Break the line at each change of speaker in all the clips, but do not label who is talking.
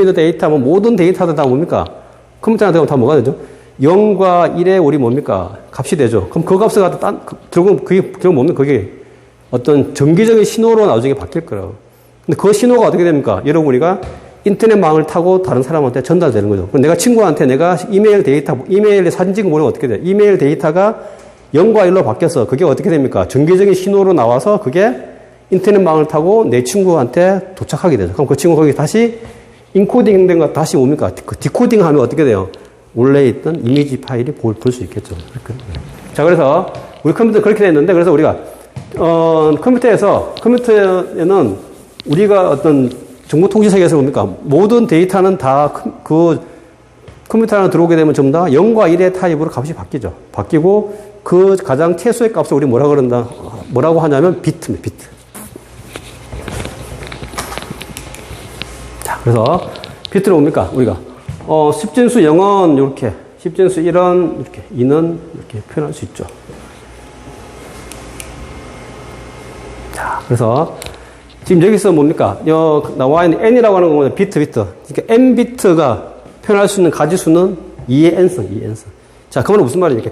데이터, 뭐 모든 데이터들 다 뭡니까? 컴퓨터한테 되면 다 뭐가 되죠? 0과 1의 우리 뭡니까? 값이 되죠. 그럼 그 값을 갖다 결국 그게 뭡니까? 그게 어떤 정기적인 신호로 나중에 바뀔 거라고. 근데 그 신호가 어떻게 됩니까? 여러분 우리가 인터넷망을 타고 다른 사람한테 전달되는 거죠. 그럼 내가 친구한테 내가 이메일 데이터, 이메일에 사진 찍은 보내면 어떻게 돼? 이메일 데이터가 0과 1로 바뀌어서 그게 어떻게 됩니까? 정기적인 신호로 나와서 그게 인터넷망을 타고 내 친구한테 도착하게 되죠. 그럼 그 친구 거기 다시 인코딩 된 거 다시 뭡니까? 그 디코딩 하면 어떻게 돼요? 원래 있던 이미지 파일이 볼 수 있겠죠. 자, 그래서 우리 컴퓨터 그렇게 됐는데, 그래서 우리가, 컴퓨터에는 우리가 어떤 정보통신세계에서 뭡니까? 모든 데이터는 다 그 컴퓨터 안에 들어오게 되면 전부 다 0과 1의 타입으로 값이 바뀌죠. 바뀌고 그 가장 최소의 값을 우리 뭐라고 그런다? 뭐라고 하냐면 비트입니다, 비트. 자, 그래서 비트는 뭡니까? 우리가, 10진수 0은 이렇게, 10진수 1은 이렇게, 2는 이렇게 표현할 수 있죠. 자, 그래서 지금 여기서 뭡니까? 나와 있는 n이라고 하는 건 비트. 그러니까 n비트가 표현할 수 있는 가지수는 2의 n승, 2의 n승. 자, 그건 무슨 말입니까?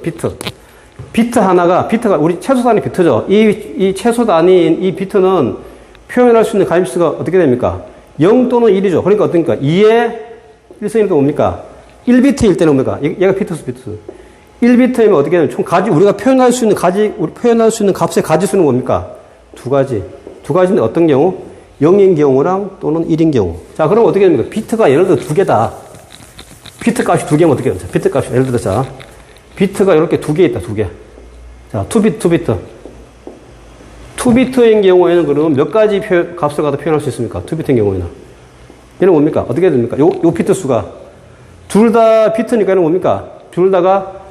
비트가 우리 최소 단위 비트죠. 이 최소 단위인 이 비트는 표현할 수 있는 가지수가 어떻게 됩니까? 0 또는 1이죠. 그러니까 어떻습니까? 2의 1승이니까 뭡니까? 1비트일 때는 뭡니까? 얘가 비트수. 1비트이면 어떻게 되면 총 우리가 표현할 수 있는 값의 가지수는 뭡니까? 두 가지인데 어떤 경우? 0인 경우랑 또는 1인 경우. 자, 그럼 어떻게 됩니까? 비트가 예를 들어 두 개다. 비트 값이 두 개면 어떻게 됩니까? 비트 값이 예를 들어 자, 비트가 이렇게 두 개 있다, 두 개. 자, 2비트. 2비트인 경우에는 그러면 몇 가지 값을 갖다 표현할 수 있습니까? 2비트인 경우에는. 얘는 뭡니까? 어떻게 됩니까? 요 비트 수가. 둘 다 비트니까 얘는 뭡니까? 둘 다가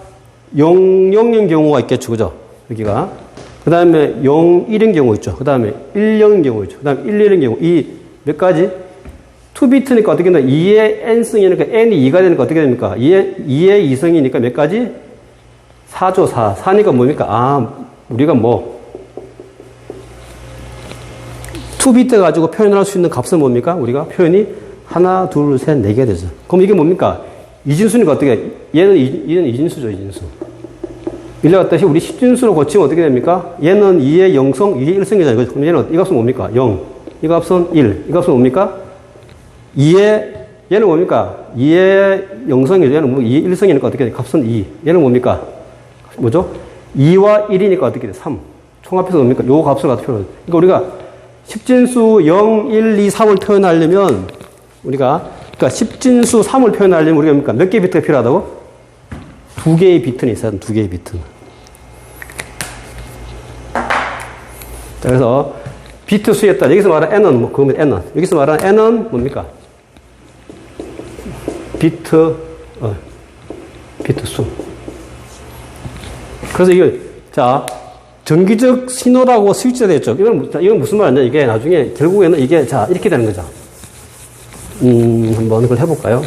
0인 경우가 있겠죠. 그죠? 여기가. 그 다음에 0, 1인 경우 있죠. 그 다음에 1, 0인 경우 있죠. 그 다음에 1, 1인 경우. 이 몇 가지? 2비트니까 어떻게 되나? 2의 n승이니까 n이 2가 되니까 어떻게 됩니까? 2의 2승이니까 몇 가지? 4죠, 4. 4니까 뭡니까? 우리가 2비트 가지고 표현할 수 있는 값은 뭡니까? 우리가 표현이 하나, 둘, 셋, 네 개 되죠. 그럼 이게 뭡니까? 이진수니까 어떻게, 얘는 이진수죠, 이진수. 일러 같다시 우리 10진수로 고치면 어떻게 됩니까? 얘는 2의 0승, 2의 1승이잖아요. 그럼 얘는 이 값은 뭡니까? 0. 이 값은 1. 이 값은 뭡니까? 얘는 뭡니까? 2의 0승이죠. 얘는 2의 1승이니까 어떻게 돼? 값은 2. 얘는 뭡니까? 뭐죠? 2와 1이니까 어떻게 돼? 3. 총합해서 뭡니까? 요 값을 갖다 표현해요. 그러니까 우리가 10진수 0, 1, 2, 3을 표현하려면 그러니까 10진수 3을 표현하려면 우리가 뭡니까? 몇 개의 비트가 필요하다고? 2개의 비트는 있어야 돼. 2개의 비트는. 자, 그래서 비트 수에 따라 여기서 말하는 n은 그거면 n은 여기서 말하는 n은 뭡니까? 비트 수. 그래서 이거 자 정기적 신호라고 스위치가 되었죠. 이건 무슨 말이냐? 이게 나중에 결국에는 이게 자 이렇게 되는 거죠. 한번 그걸 해볼까요?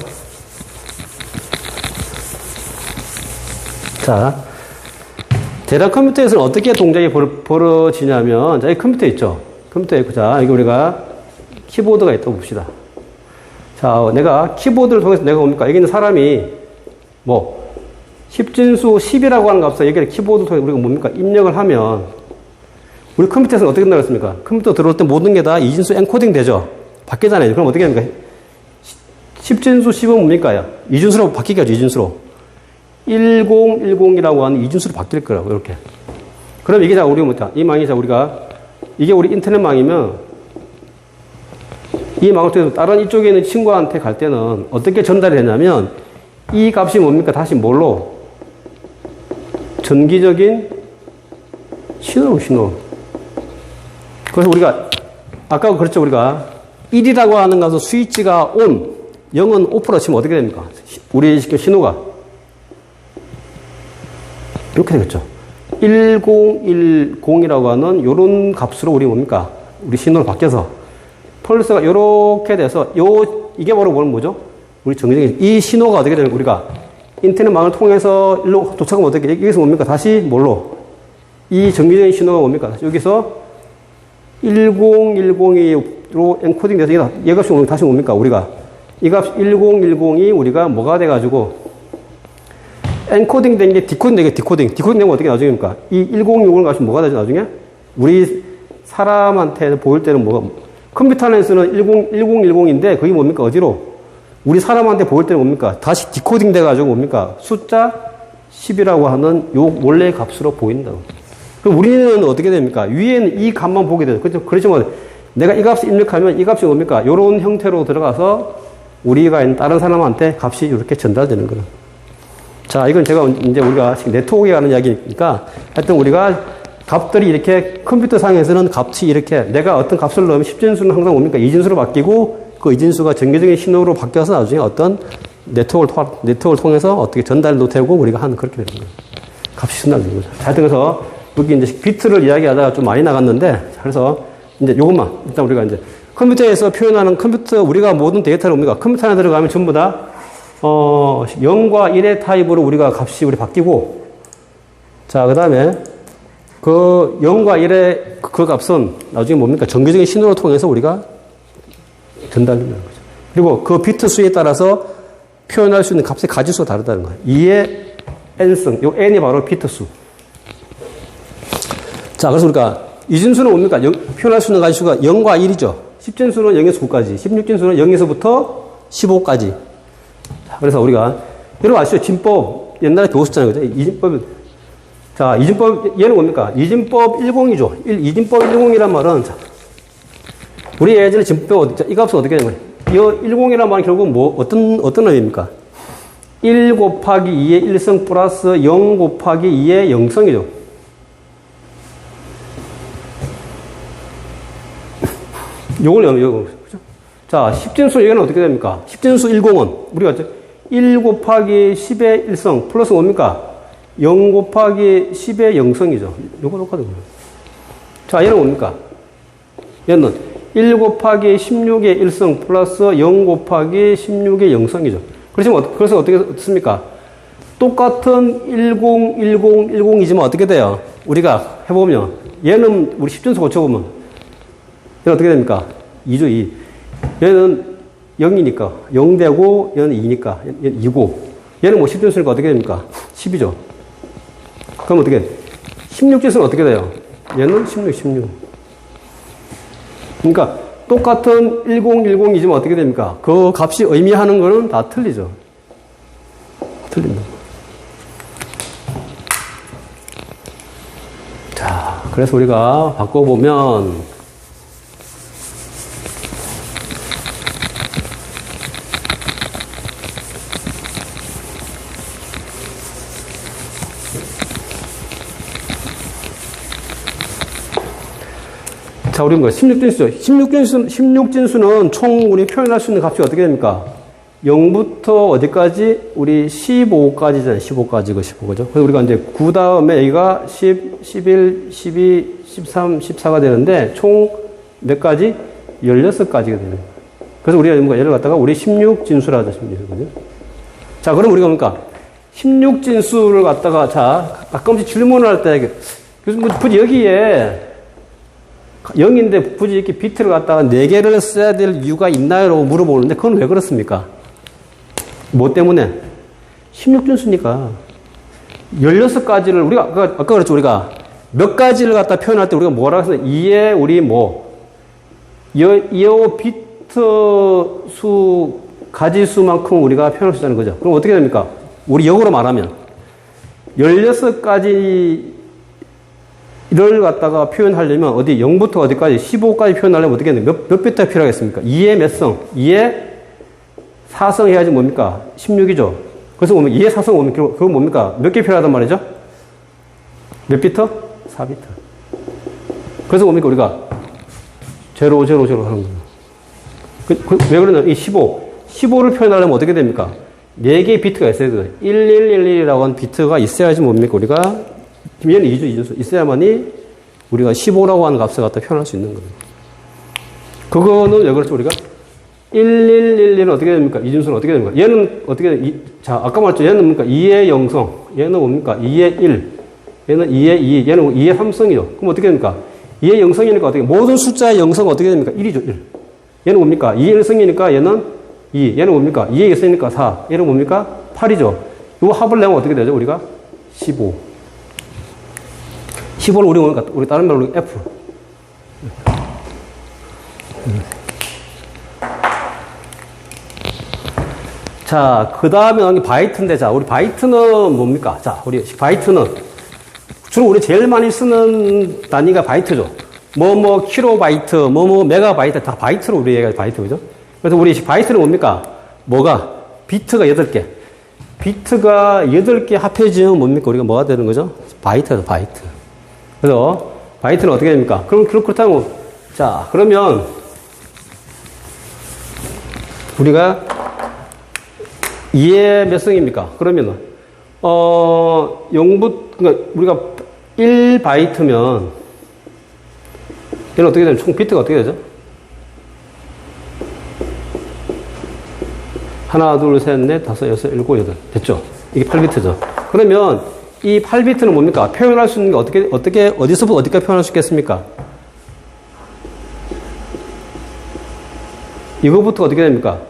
자, 대략 컴퓨터에서는 어떻게 동작이 벌어지냐면, 자, 이 컴퓨터 있죠? 컴퓨터에 있고, 자, 여기 우리가 키보드가 있다고 봅시다. 자, 내가 키보드를 통해서 내가 뭡니까? 여기 있는 사람이 10진수 10이라고 하는 값을 여기를 키보드를 통해서 우리가 뭡니까? 입력을 하면, 우리 컴퓨터에서는 어떻게 된다고 했습니까? 컴퓨터 들어올 때 모든 게 다 이진수 엔코딩 되죠? 바뀌잖아요. 그럼 어떻게 됩니까? 10진수 10은 뭡니까? 이진수로 바뀌게 하죠, 이진수로. 1010이라고 하는 이진수로 바뀔 거라고, 이렇게. 그럼 이게 자, 이 망이 자, 이게 우리 인터넷망이면, 이 망을 통해서 다른 이쪽에 있는 친구한테 갈 때는 어떻게 전달이 되냐면, 이 값이 뭡니까? 다시 뭘로? 전기적인 신호. 그래서 우리가, 아까 그랬죠, 우리가. 1이라고 하는 것은 스위치가 ON, 0은 오프로 치면 어떻게 됩니까? 우리 신호가. 이렇게 되겠죠. 1010이라고 하는 요런 값으로 우리 뭡니까? 우리 신호로 바뀌어서 펄스가 요렇게 돼서 이게 바로 뭐죠? 우리 정기적인 이 신호가 어떻게 되는 우리가 인터넷망을 통해서 일로 도착하면 어떻게 여기서 뭡니까? 다시 뭘로? 이 정기적인 신호가 뭡니까? 여기서 1010으로 엔코딩 돼서 얘 값이 다시 뭡니까? 우리가 이 값 1010이 우리가 뭐가 돼가지고 엔코딩 된 게 디코딩 되게 디코딩 되면 어떻게 나중입니까? 이 1060을 가지고 뭐가 되죠 나중에? 우리 사람한테 보일 때는 뭐가 컴퓨터 안에서는 1010인데 그게 뭡니까? 어디로? 우리 사람한테 보일 때는 뭡니까? 다시 디코딩 돼가지고 뭡니까? 숫자 10이라고 하는 요 원래의 값으로 보인다고. 그럼 우리는 어떻게 됩니까? 위에는 이 값만 보게 돼요. 그렇지만 내가 이 값을 입력하면 이 값이 뭡니까? 요런 형태로 들어가서 우리가 있는 다른 사람한테 값이 이렇게 전달되는 거예요. 자, 이건 제가 이제 우리가 네트워크에 가는 이야기니까 하여튼 우리가 값들이 이렇게 컴퓨터 상에서는 값이 이렇게 내가 어떤 값을 넣으면 10진수는 항상 뭡니까? 2진수로 바뀌고 그 2진수가 전개적인 신호로 바뀌어서 나중에 어떤 네트워크를 통해서 어떻게 전달도 되고 우리가 하는 그렇게 되는 거예요. 값이 전달되는 거죠. 자, 그래서 여기 이제 비트를 이야기하다가 좀 많이 나갔는데 그래서 이제 요것만 일단 우리가 이제 컴퓨터에서 표현하는 우리가 모든 데이터를 옵니까? 컴퓨터 안에 들어가면 전부 다 0과 1의 타입으로 우리가 값이 바뀌고 자, 그 다음에 그 0과 1의 그 값은 나중에 뭡니까? 정규적인 신호를 통해서 우리가 전달되는 거죠. 그리고 그 비트 수에 따라서 표현할 수 있는 값의 가지수가 다르다는 거예요. 2의 n승, 요 n이 바로 비트 수. 자, 그래서 우리가 이진수는 뭡니까? 표현할 수 있는 가지수가 0과 1이죠. 10진수는 0에서 9까지, 16진수는 0에서부터 15까지. 자, 그래서 우리가 여러분 아시죠? 진법 옛날에 배웠었잖아요. 그죠? 이진법. 자, 이진법 얘는 뭡니까? 이진법 10이죠. 이진법 10이란 말은 자, 우리 예전에 진법 이 값은 어떻게 되는 거예요? 이 10이란 말은 결국 어떤 의미입니까? 1 곱하기 2의 1성 플러스 0 곱하기 2의 0성이죠. 요거. 그죠? 자, 10진수 얘는 어떻게 됩니까? 10진수 10은 우리가 1 곱하기 10의 1성 플러스 뭡니까? 0 곱하기 10의 0성이죠. 요거 똑같은 거예요. 자, 얘는 뭡니까? 얘는 1 곱하기 16의 1성 플러스 0 곱하기 16의 0성이죠. 그래서 어떻게 씁니까? 똑같은 1010이지만 어떻게 돼요? 우리가 해보면 얘는 우리 10진수 고쳐보면 얘는 어떻게 됩니까? 2죠, 2. 얘는 0이니까 0 되고 얘는 2니까 얘는 2고 얘는 뭐 10진수니까 어떻게 됩니까? 10이죠. 그럼 어떻게 16진수는 어떻게 돼요? 얘는 16. 그러니까 똑같은 1010이지만 어떻게 됩니까? 그 값이 의미하는 거는 다 틀리죠. 틀린다. 자, 그래서 우리가 바꿔보면 자, 우리 뭐 16진수죠. 16진수는 총 우리 표현할 수 있는 값이 어떻게 됩니까? 0부터 어디까지? 우리 15까지잖아요. 15까지, 그 15거죠. 그래서 우리가 이제 9 다음에 여기가 10, 11, 12, 13, 14가 되는데 총 몇 가지? 16가지가 되는 거예요. 그래서 우리가 뭔가 예를 갖다가 우리 16진수라 하죠. 16진수거든요. 자, 그럼 우리가 뭡니까? 16진수를 갖다가 자, 가끔씩 질문을 할 때 교수님, 뭐 굳이 여기에 0인데 굳이 이렇게 비트를 갖다가 4개를 써야 될 이유가 있나요? 라고 물어보는데 그건 왜 그렇습니까? 뭐 때문에? 16진수니까 16가지를 우리가 아까 그랬죠. 우리가 몇 가지를 갖다 표현할 때 우리가 뭐라 해서 2에 우리 이 비트 수 가지수만큼 우리가 표현할 수 있다는 거죠. 그럼 어떻게 됩니까? 우리 역으로 말하면 16가지 를 갖다가 표현하려면 어디 0부터 어디까지 15까지 표현하려면 어떻게 해야 돼요? 몇 비트가 필요하겠습니까? 2의 몇 성? 2의 4성 해야지 뭡니까? 16이죠. 그래서 보면 2의 4성 오면 그건 뭡니까? 몇 개 필요하단 말이죠? 몇 비트? 4비트. 그래서 뭡니까? 우리가 0, 0, 0 하는 거예요. 왜 그러냐? 이 15를 표현하려면 어떻게 됩니까? 4개의 비트가 있어야 돼요. 1111이라고 하는 비트가 있어야지 뭡니까? 우리가 얘는 2주 있어야만이 우리가 15라고 하는 값을 갖다 표현할 수 있는 거예요. 그거는 왜 그렇죠? 우리가 1111은 어떻게 됩니까? 이진수는 어떻게 됩니까? 얘는 어떻게 자, 아까 말했죠. 얘는 뭡니까? 2의 0성. 얘는 뭡니까? 2의 1. 얘는 2의 2. 얘는 2의 3성이죠. 그럼 어떻게 됩니까? 2의 0성이니까 어떻게 모든 숫자의 0성은 어떻게 됩니까? 1이죠. 1. 얘는 뭡니까? 2의 1성이니까 얘는 2. 얘는 뭡니까? 2에 있으니까 4. 얘는 뭡니까? 8이죠. 요 합을 내면 어떻게 되죠? 우리가 15. 15를 우리 뭡니까? 우리 다른 말로 F. 자, 그 다음에 바이트인데, 자, 우리 바이트는 뭡니까? 자, 우리 바이트는 주로 우리 제일 많이 쓰는 단위가 바이트죠. 킬로바이트, 메가바이트, 다 바이트로 우리 얘기하죠. 바이트, 그죠? 그래서 우리 바이트는 뭡니까? 뭐가? 비트가 8개. 비트가 8개 합해지면 뭡니까? 우리가 뭐가 되는 거죠? 바이트죠, 바이트. 그래서 바이트는 어떻게 됩니까? 그렇다면, 자, 그러면 우리가 2의 몇 성입니까? 그러면은, 그러니까 우리가 1바이트면, 얘는 어떻게 되죠? 총 비트가 어떻게 되죠? 하나, 둘, 셋, 넷, 다섯, 여섯, 일곱, 여덟. 됐죠? 이게 8비트죠. 그러면 이 8비트는 뭡니까? 표현할 수 있는 게 어디서부터 어디까지 표현할 수 있겠습니까? 이거부터 어떻게 됩니까?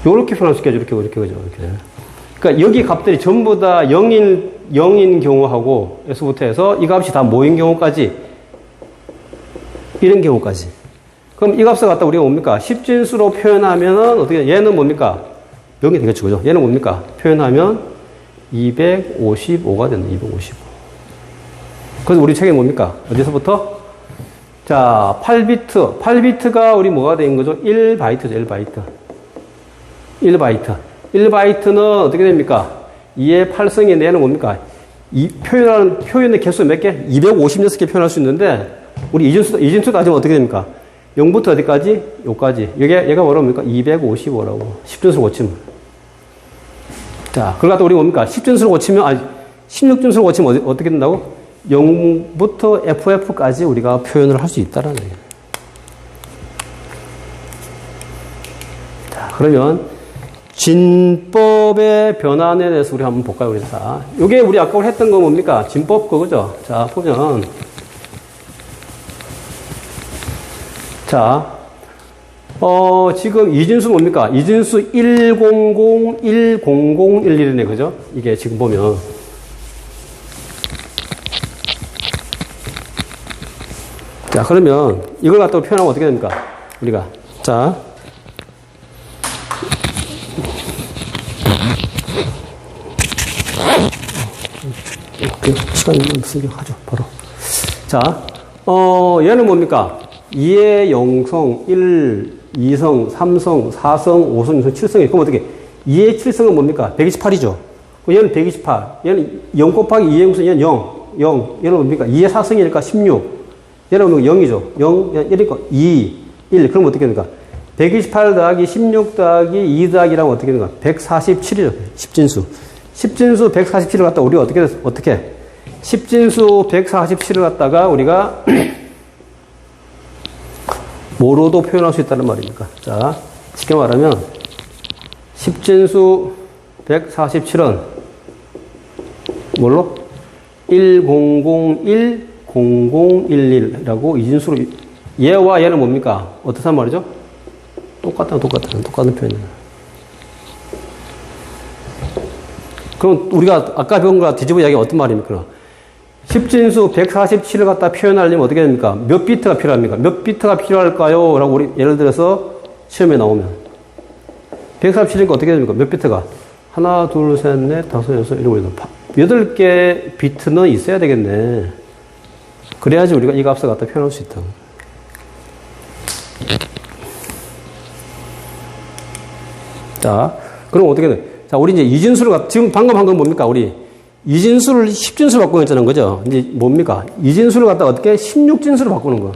요렇게 표현할 수 있겠죠. 이렇게, 그죠? 이렇게. 그러니까 여기 값들이 전부 다 0인 경우하고, 에서부터 해서 이 값이 다 뭐인 경우까지, 이런 경우까지. 그럼 이 값을 갖다 우리가 뭡니까? 10진수로 표현하면은, 어떻게, 얘는 뭡니까? 0이 되겠죠. 그죠? 얘는 뭡니까? 표현하면 255가 되는 255. 그래서 우리 책에 뭡니까? 어디서부터? 자, 8비트. 8비트가 우리 뭐가 되는 거죠? 1바이트죠. 1바이트. 1바이트. 1바이트는 어떻게 됩니까? 2의 8성인 얘는 뭡니까? 이 표현의 개수 몇 개? 256개 표현할 수 있는데, 우리 이진수 따지면 어떻게 됩니까? 0부터 어디까지? 요까지. 얘가 뭐랍니까? 255라고. 10진수로 고치면. 자, 그걸 갖다 우리 뭡니까? 10진수로 고치면, 16진수로 고치면 어떻게 된다고? 0부터 FF까지 우리가 표현을 할 수 있다라는 얘기예요. 자, 그러면, 진법의 변환에 대해서 우리 한번 볼까요, 우리 다. 요게 우리 아까 했던 거 뭡니까? 진법 그거죠? 자, 보면. 자, 지금 이진수 뭡니까? 이진수 100, 10011이네, 그죠? 이게 지금 보면. 자, 그러면 이걸 갖다 표현하면 어떻게 됩니까? 우리가. 자. 시간이 없으니까 하죠, 바로. 자, 얘는 뭡니까? 2의 0성, 1, 2성, 3성, 4성, 5성, 6성, 7성이. 그럼 어떻게? 2의 7성은 뭡니까? 128이죠. 얘는 128. 얘는 0 곱하기 2의 0성, 얘는 0. 얘는 뭡니까? 2의 4성이니까 16. 얘는 뭡니까? 0이죠. 0, 1이니까 2, 1. 그럼 어떻게 됩니까? 128 더하기 16 더하기 2 더하기라면 어떻게 됩니까? 147이죠. 10진수. 10진수 147을 갖다 우리가 어떻게? 10진수 147을 갖다가 우리가 뭐로도 표현할 수 있다는 말입니까? 자, 쉽게 말하면 10진수 147은 뭘로? 1001, 0011이라고 이진수로, 얘와 얘는 뭡니까? 어떻단 말이죠? 똑같은 표현이에요. 그럼 우리가 아까 배운 거랑 뒤집어 이야기가 어떤 말입니까? 10진수 147을 갖다 표현하려면 어떻게 됩니까? 몇 비트가 필요합니까? 몇 비트가 필요할까요? 라고 우리 예를 들어서 시험에 나오면 147이니까 어떻게 됩니까? 몇 비트가? 하나, 둘, 셋, 넷, 다섯, 여섯, 일곱, 여덟. 8개 비트는 있어야 되겠네. 그래야지 우리가 이 값을 갖다 표현할 수 있다. 자, 그럼 어떻게 돼? 자, 우리 이제 이진수를 지금 방금 한 건 뭡니까? 우리 이진수를 10진수로 바꾸는 거죠. 이제 뭡니까? 이진수를 갖다 어떻게 16진수로 바꾸는 거.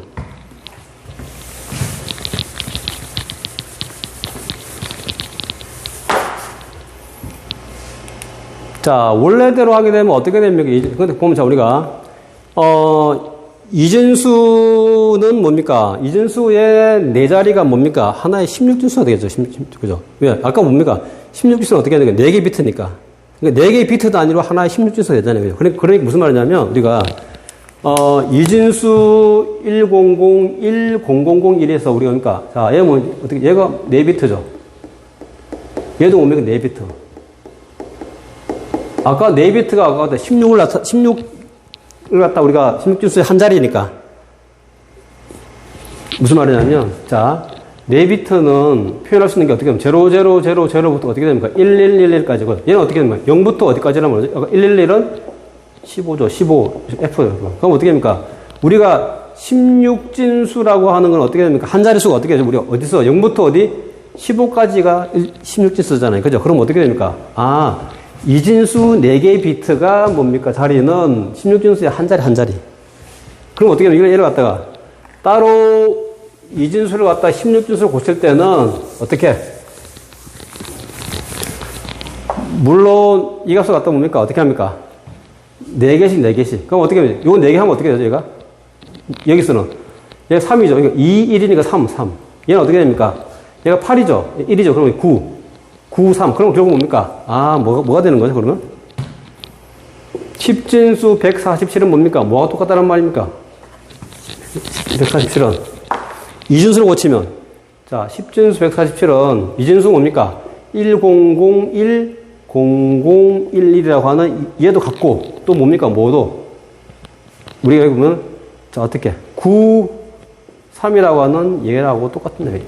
자, 원래대로 하게 되면 어떻게 됩니까? 근데 보면 자, 우리가 이진수는 뭡니까? 이진수의 네 자리가 뭡니까? 하나의 16진수가 되겠죠. 그죠? 왜? 아까 뭡니까? 16진수는 어떻게 해야 되니까? 4개 비트니까. 그러니까 4개의 비트도 아니고 하나의 16진수가 되잖아요. 그러니까 무슨 말이냐면, 우리가, 이진수 100, 1001에서 우리가 그러니까, 자, 얘는 뭐, 어떻게, 얘가 4비트죠. 얘도 뭡니까? 4비트. 아까 4비트가 아까 16을 갖다 우리가 16진수의 한 자리니까. 무슨 말이냐면, 자, 4비트는 표현할 수 있는 게 어떻게 되면 0000부터 어떻게 됩니까? 1111까지고. 얘는 어떻게 됩니까? 0부터 어디까지라면 그러죠? 111은 15죠. 15. F. 그럼 어떻게 됩니까? 우리가 16진수라고 하는 건 어떻게 됩니까? 한 자릿수가 어떻게 되죠? 우리가 어디서? 0부터 어디? 15까지가 16진수잖아요. 그죠? 그럼 어떻게 됩니까? 아, 이진수 4개의 비트가 뭡니까? 자리는 16진수의 한 자리. 그럼 어떻게 됩니까? 얘를 갖다가 따로 이진수를 갖다 16진수를 고칠 때는 어떻게? 물론 이 값을 갖다 뭡니까? 어떻게 합니까? 4개씩. 그럼 어떻게 하면, 요거 4개 하면 어떻게 되죠, 얘가? 여기서는. 얘가 3이죠. 그러니까 2, 1이니까 3. 얘는 어떻게 됩니까? 얘가 8이죠. 1이죠. 그러면 9, 3. 그럼 결국 뭡니까? 아, 뭐가 되는 거죠, 그러면? 10진수 147은 뭡니까? 뭐가 똑같다는 말입니까? 147은. 이진수를 고치면. 자, 10진수 147은, 이진수 뭡니까? 1001, 0011이라고 하는 얘도 같고, 또 뭡니까? 뭐도. 우리가 여기 보면, 자, 어떻게? 9, 3이라고 하는 얘하고 똑같은 얘기.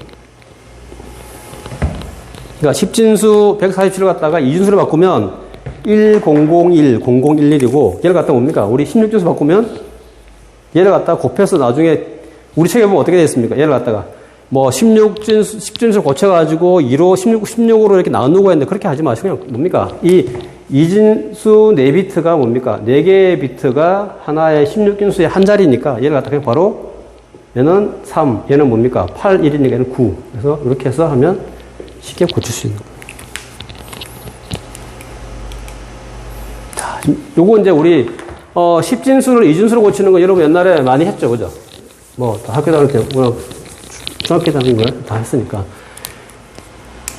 그러니까 10진수 147을 갖다가 이진수를 바꾸면 1001, 0011이고, 얘를 갖다 뭡니까? 우리 16진수 바꾸면 얘를 갖다가 곱해서 나중에 우리 책에 보면 어떻게 되어 있습니까? 얘를 갖다가 뭐 10진수 고쳐가지고 2로 16으로 이렇게 나누고 했는데 그렇게 하지 마시고 그냥 뭡니까? 이 이진수 4비트가 뭡니까? 4개의 비트가 하나의 16진수의 한 자리니까 얘를 갖다가 그냥 바로 얘는 3, 얘는 뭡니까? 8, 1이니까 얘는 9. 그래서 이렇게 해서 하면 쉽게 고칠 수 있는 거예요. 자, 요거 이제 우리 10진수를 이진수로 고치는 거 여러분 옛날에 많이 했죠, 그죠? 뭐 학교 다닐 때 중학교 다닌 걸 다 했으니까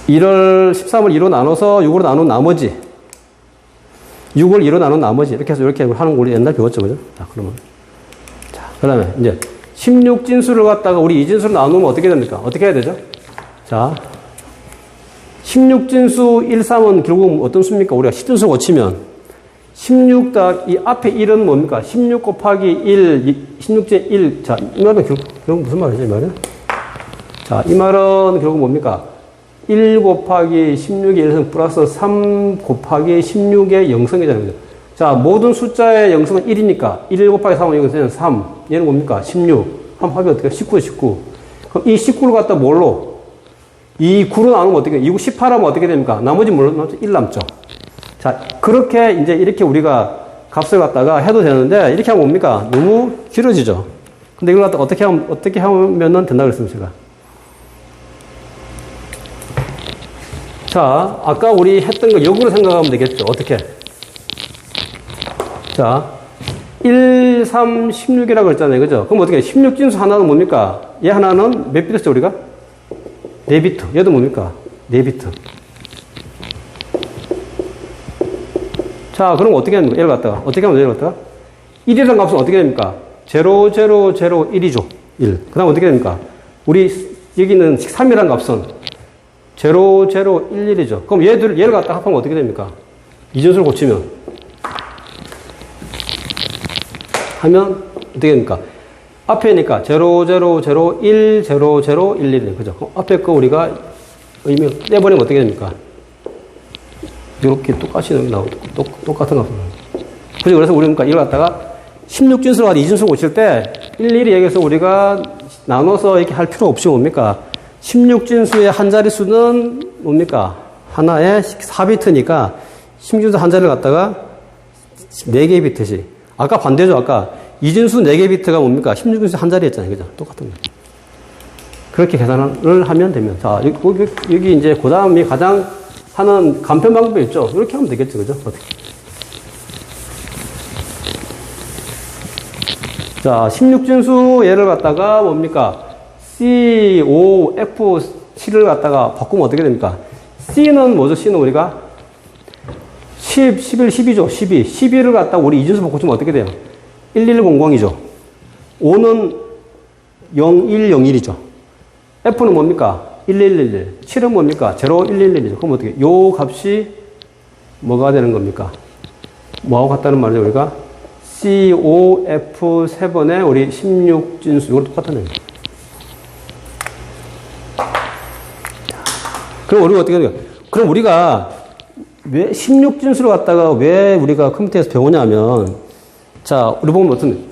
1을 13을 2로 나눠서 6으로 나눈 나머지 6을 2로 나눈 나머지 이렇게 해서 이렇게 하는 거 우리 옛날 배웠죠, 그죠? 자, 그러면 자, 그다음에 이제 16진수를 갖다가 우리 이진수로 나누면 어떻게 됩니까? 어떻게 해야 되죠? 자, 16진수 1, 3은 결국 어떤 수입니까? 우리가 10진수 고치면 16, 이 앞에 1은 뭡니까? 16 곱하기 1, 16제 1. 자, 이 말은 결국 무슨 말이죠, 이 말은? 자, 이 말은 결국 뭡니까? 1 곱하기 16의 1성 플러스 3 곱하기 16의 0성이잖아요. 자, 모든 숫자의 0성은 1이니까 1 곱하기 3은 여기서는 3. 얘는 뭡니까? 16. 한번 합이 어떻게? 19. 그럼 이 19를 갖다 뭘로? 이 9로 나누면 어떻게? 2, 9, 18하면 어떻게 됩니까? 나머지 뭘로? 1 남죠. 자, 그렇게 이제 이렇게 우리가 값을 갖다가 해도 되는데 이렇게 하면 뭡니까? 너무 길어지죠. 근데 이걸 갖다 어떻게 하면은 된다고 그랬습니다, 제가. 자, 아까 우리 했던 거 역으로 생각하면 되겠죠. 어떻게? 자, 1, 3, 16이라고 했잖아요. 그죠? 그럼 어떻게? 16진수 하나는 뭡니까? 얘 하나는 몇 비트죠, 우리가? 4비트. 얘도 뭡니까? 4비트. 자, 그럼 어떻게 합니까? 얘를 갖다가. 어떻게 하면 얘를 갖다가? 1이라는 값은 어떻게 됩니까? 0, 0, 0, 1이죠. 1. 그 다음 어떻게 됩니까? 우리 여기는 3이라는 값은 0, 0, 1, 1이죠. 그럼 얘를 갖다 합하면 어떻게 됩니까? 이진수를 고치면. 하면 어떻게 됩니까? 앞에니까 0, 0, 0, 1, 0, 0, 1, 1. 그죠? 그럼 앞에 거 우리가 의미 떼버리면 어떻게 됩니까? 이렇게 똑같이 나오고, 똑같은 값을. 그죠? 그래서 우리가 그러니까 이걸 갖다가 16진수로 가서 이진수 고칠 때 일일이 여기서 우리가 나눠서 이렇게 할 필요 없이 뭡니까? 16진수의 한 자릿수는 뭡니까? 하나에 4비트니까 16진수 한 자리를 갖다가 4개의 비트씩. 아까 반대죠. 아까 이진수 4개의 비트가 뭡니까? 16진수 한 자리 했잖아요. 그죠? 똑같은 거. 그렇게 계산을 하면 되면. 자, 여기 이제 그 다음이 가장 하는 간편 방법이 있죠. 이렇게 하면 되겠죠. 그죠? 어떻게. 자, 16진수 얘를 갖다가 뭡니까? C, O, F, 7을 갖다가 바꾸면 어떻게 됩니까? C는 뭐죠? C는 우리가 10, 11, 12죠. 12. 12를 갖다가 우리 이진수 바꾸면 어떻게 돼요? 1100이죠. 5는 0101이죠. F는 뭡니까? 1111. 7은 뭡니까? 0111이죠. 그럼 어떻게? 요 값이 뭐가 되는 겁니까? 뭐하고 같다는 말이죠, 우리가? COF7의 우리 16진수. 이걸 똑같은 얘기예요. 그럼 우리가 어떻게 해야 돼요? 그럼 우리가 왜 16진수를 갖다가 왜 우리가 컴퓨터에서 배우냐면, 자, 우리 보면 어떤,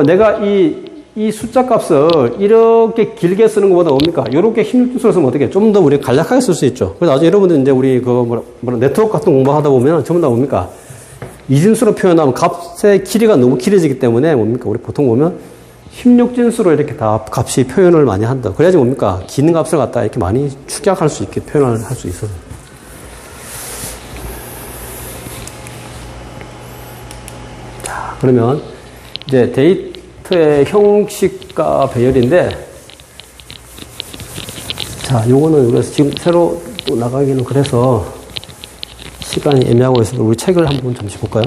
내가 이 숫자 값을 이렇게 길게 쓰는 것보다 뭡니까? 이렇게 16진수로 쓰면 어떻게? 좀 더 우리가 간략하게 쓸 수 있죠. 그래서 나중에 여러분들 이제 우리 네트워크 같은 공부하다 보면 전부 다 뭡니까? 이진수로 표현하면 값의 길이가 너무 길어지기 때문에 뭡니까? 우리 보통 보면 16진수로 이렇게 다 값이 표현을 많이 한다. 그래야지 뭡니까? 긴 값을 갖다 이렇게 많이 축약할 수 있게 표현을 할 수 있어요. 자, 그러면 이제 데이터의 형식과 배열인데, 자, 요거는 그래서 지금 새로 또 나가기는 그래서 시간이 애매하고 있어서 우리 책을 한번 잠시 볼까요?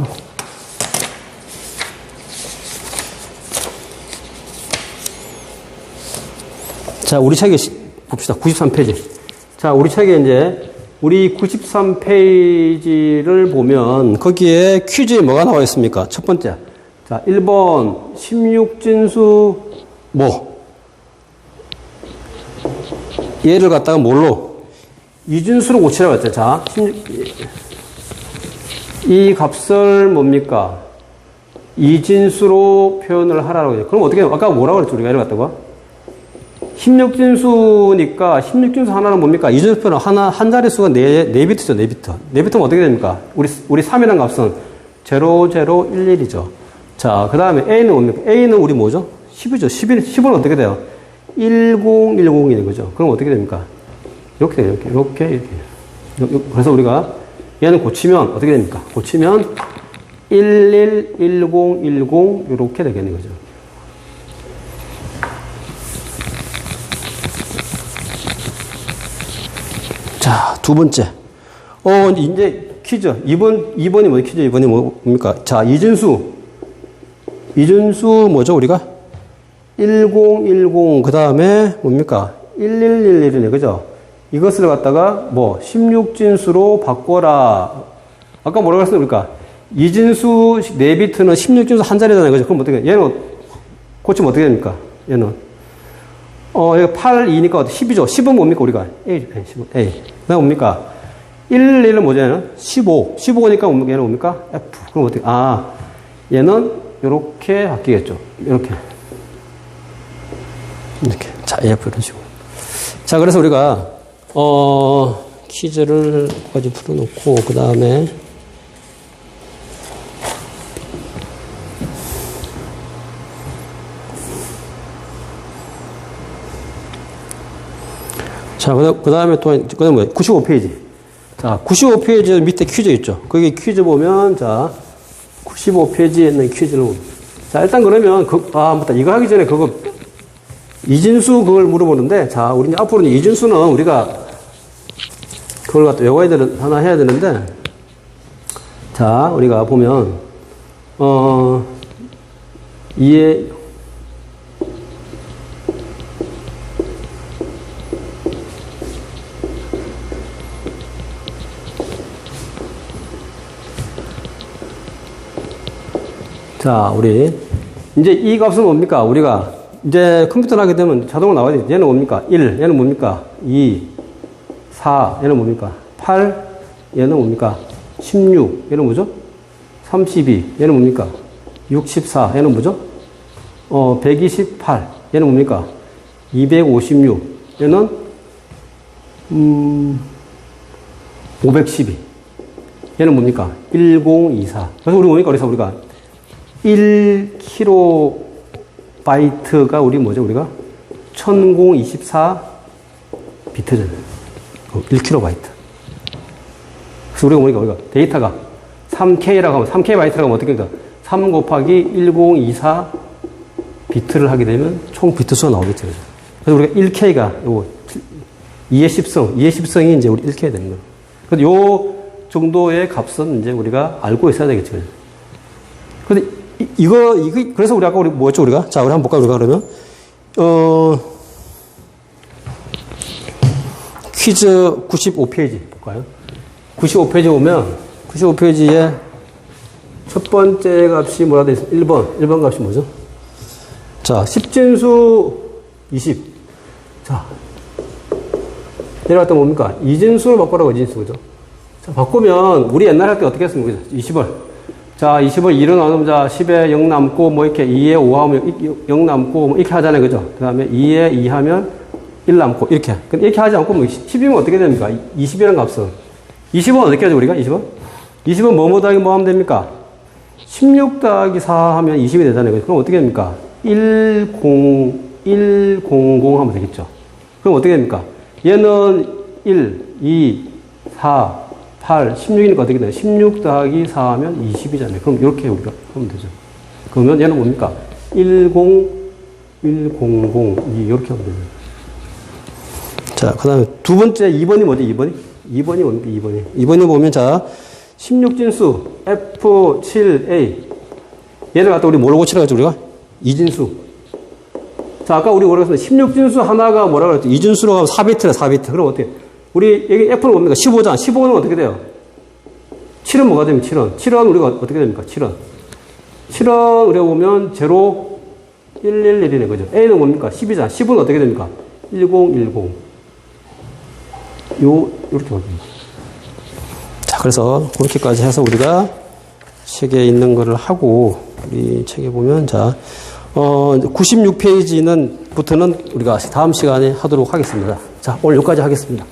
자, 우리 책에 봅시다. 93페이지. 자, 우리 책에 이제 우리 93페이지를 보면 거기에 퀴즈에 뭐가 나와 있습니까? 첫 번째. 자, 1번 16진수 뭐? 얘를 갖다가 뭘로? 이진수로 고치라고 했죠. 자, 이 값을 뭡니까? 이진수로 표현을 하라고 해요. 그럼 어떻게 해요? 아까 뭐라고 그랬죠? 우리가 이를 갖다가? 16진수니까 16진수 하나는 뭡니까? 이진수 표현은 한 자릿수가 4비트죠. 4비트. 4비트면 어떻게 됩니까? 우리 3이라는 값은 0011이죠. 자, 그 다음에 A는 뭡니까? A는 우리 뭐죠? 10이죠. 10은 어떻게 돼요? 1010이 되는 거죠. 그럼 어떻게 됩니까? 이렇게 돼요. 이렇게. 그래서 우리가 얘는 고치면 어떻게 됩니까? 고치면 111010 이렇게 되겠는 거죠. 자, 두 번째. 이제 퀴즈. 2번이 뭐죠? 퀴즈 2번이 뭡니까? 자, 이진수 뭐죠, 우리가? 1010, 그 다음에 뭡니까? 1111이네, 그죠? 이것을 갖다가 16진수로 바꿔라. 아까 뭐라고 했습니까? 이진수 4비트는 16진수 한 자리잖아요, 그죠? 그럼 어떻게, 얘는 고치면 어떻게 됩니까? 얘는. 여기 8, 2니까 10이죠. 10은 뭡니까, 우리가? A. 그 다음 뭡니까? 11은 뭐죠, 얘는? 15. 15니까 얘는 뭡니까? F. 그럼 어떻게, 얘는 요렇게 바뀌겠죠. 이렇게. 자, AF 이런 식으로. 자, 그래서 우리가, 퀴즈를 까지 풀어놓고, 그 다음에, 자, 그 다음에 또, 그 다음에 뭐예요? 95페이지. 자, 95페이지 밑에 퀴즈 있죠. 거기 퀴즈 보면, 자, 95페이지에 있는 퀴즈를. 자, 일단 그러면, 맞다. 이거 하기 전에 그거, 이진수 그걸 물어보는데, 자, 우리 앞으로는 이진수는 우리가 그걸 갖다 외워야 하나 해야 되는데, 자, 우리가 보면, 자, 우리, 이제 이 값은 뭡니까? 우리가, 이제 컴퓨터를 하게 되면 자동으로 나와야 돼. 얘는 뭡니까? 1, 얘는 뭡니까? 2, 4, 얘는 뭡니까? 8, 얘는 뭡니까? 16, 얘는 뭐죠? 32, 얘는 뭡니까? 64, 얘는 뭐죠? 128, 얘는 뭡니까? 256, 얘는, 512, 얘는 뭡니까? 1024. 그래서 우리가 1kB가 우리 뭐죠? 우리가 1024 비트잖아요. 1kB. 그래서 우리가 데이터가 3K라고 하면 3K 바이트라고 하면 어떻게 됩니까? 3 곱하기 1024 비트를 하게 되면 총 비트 수가 나오겠죠. 그래서 우리가 1K가 요거 2의 10성이 이제 우리 1K 되는 거예요. 그래서 요 정도의 값은 이제 우리가 알고 있어야 되겠죠. 근데 이거, 그래서 우리 아까 뭐 했죠, 우리가? 자, 우리 한번 볼까요, 우리가 그러면? 퀴즈 95페이지 볼까요? 95페이지 보면, 95페이지에 첫 번째 값이 뭐라 돼 있어요? 1번 값이 뭐죠? 자, 10진수 20. 자, 내려갔다 뭡니까? 이진수로 바꾸라고, 이진수, 그죠? 자, 바꾸면, 우리 옛날 할 때 어떻게 했습니까? 20을. 자, 20을 2로 나누면, 자, 10에 0 남고, 뭐, 이렇게 2에 5 하면 0 남고, 뭐, 이렇게 하잖아요, 그죠? 그 다음에 2에 2 하면 1 남고, 이렇게. 근데 이렇게 하지 않고, 뭐, 10이면 어떻게 됩니까? 20이라는 값은. 20은 어떻게 하죠, 우리가? 20은? 20은 뭐 더하기 뭐 하면 됩니까? 16 더하기 4 하면 20이 되잖아요. 그럼 어떻게 됩니까? 100 하면 되겠죠. 그럼 어떻게 됩니까? 얘는 1, 2, 4, 8, 16이니까 어떻게 돼요? 16 더하기 4 하면 20이잖아요. 그럼 이렇게 우리가 하면 되죠. 그러면 얘는 뭡니까? 10, 2, 이렇게 하면 되죠. 자, 그 다음에 두 번째 2번이 뭐지? 2번이 뭡니까? 2번이 보면, 자, 16진수 F7A. 얘를 갖다 우리 뭐로 고치라 했죠, 우리가? 이진수. 자, 아까 우리 뭐라고 했었는데, 16진수 하나가 뭐라고 그랬죠? 이진수로 하면 4비트래, 4비트. 그럼 어떻게? 우리, 여기 F는 뭡니까? 15잖아. 15는 어떻게 돼요? 7은 뭐가 됩니까? 7은 우리가 어떻게 됩니까? 7은 우리가 보면 0, 111이네, 그죠? A는 뭡니까? 10이잖아. 10은 어떻게 됩니까? 1010. 이렇게 됩니다. 자, 그래서 그렇게까지 해서 우리가 책에 있는 거를 하고, 우리 책에 보면, 자, 96페이지는 부터는 우리가 다음 시간에 하도록 하겠습니다. 자, 오늘 여기까지 하겠습니다.